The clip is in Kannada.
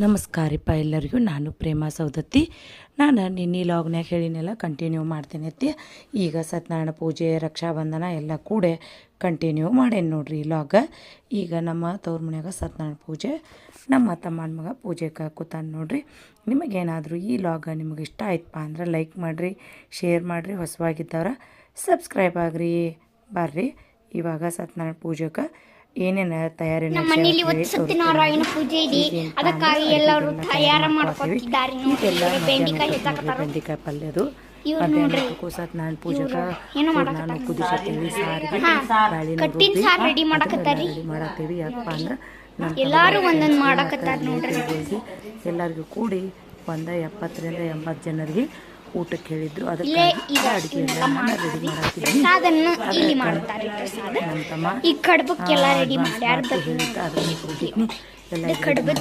ನಮಸ್ಕಾರ ರೀಪ್ಪ ಎಲ್ಲರಿಗೂ. ನಾನು ಪ್ರೇಮ ಸೌದತ್ತಿ. ನಾನು ನಿನ್ನೆ ಲಾಗ್ನಾಗ ಹೇಳಿನೆಲ್ಲ ಕಂಟಿನ್ಯೂ ಮಾಡ್ತೇನೆ ಅತ್ತಿ. ಈಗ ಸತ್ಯನಾರಾಯಣ ಪೂಜೆ, ರಕ್ಷಾಬಂಧನ ಎಲ್ಲ ಕೂಡ ಕಂಟಿನ್ಯೂ ಮಾಡೇನಿ ನೋಡ್ರಿ ಈ ಲಾಗ. ಈಗ ನಮ್ಮ ತವ್ರ ಮನ್ಯಾಗ ಸತ್ಯನಾರಾಯಣ ಪೂಜೆ, ನಮ್ಮ ತಮ್ಮನ ಮಗ ಪೂಜೆಗೆ ಕೂತಾನೆ ನೋಡ್ರಿ. ನಿಮಗೇನಾದರೂ ಈ ಲಾಗ ನಿಮಗೆ ಇಷ್ಟ ಆಯ್ತಪ್ಪ ಅಂದ್ರೆ ಲೈಕ್ ಮಾಡಿರಿ, ಶೇರ್ ಮಾಡಿರಿ, ಹೊಸವಾಗಿದ್ದವ್ರ ಸಬ್ಸ್ಕ್ರೈಬ್ ಆಗ್ರಿ. ಬರ್ರಿ ಇವಾಗ ಸತ್ಯನಾರಾಯಣ ಪೂಜೆಗೆ ಏನೇನು ತಯಾರಿ ಮನೆಯಲ್ಲಿ ಇವತ್ತು ಸತ್ಯನಾರಾಯಣ ಪೂಜೆ ಇದೆ, ಅದಕ್ಕಾಗಿ ಎಲ್ಲರೂ ತಯಾರು ಮಾಡ್ಕೊತಿದ್ದಾರೆ. ಬೆಂಡೆಕಾಯಿ ಪಲ್ಯದು ಸತ್ಯನಾರಾಯಣ ಪೂಜೆಗೆ ನಾನು ಕುದಿಸತ್ತೀವಿ, ರೆಡಿ ಮಾಡಕತ್ತೀವಿ. ಯಾಕಪ್ಪ ಅಂದ್ರೆ ಎಲ್ಲಾರು ಒಂದೊಂದು ಮಾಡಕತ್ತಾರ ನೋಡ್ರಿ. ಎಲ್ಲರಿಗೂ ಕೂಡಿ 70 ರಿಂದ 80 ಜನರಿಗೆ ಊಟಕ್ಕೆ ಹೇಳಿದ್ರು. ಅದಕ್ಕೆ ಅಡುಗೆ ರೆಡಿ ಈ ಕಡಬಕ್ಕೆಲ್ಲ ರೆಡಿ ಮಾಡ್ಯಾರ. ಹೇಳಿದ್ದ ಅದನ್ನು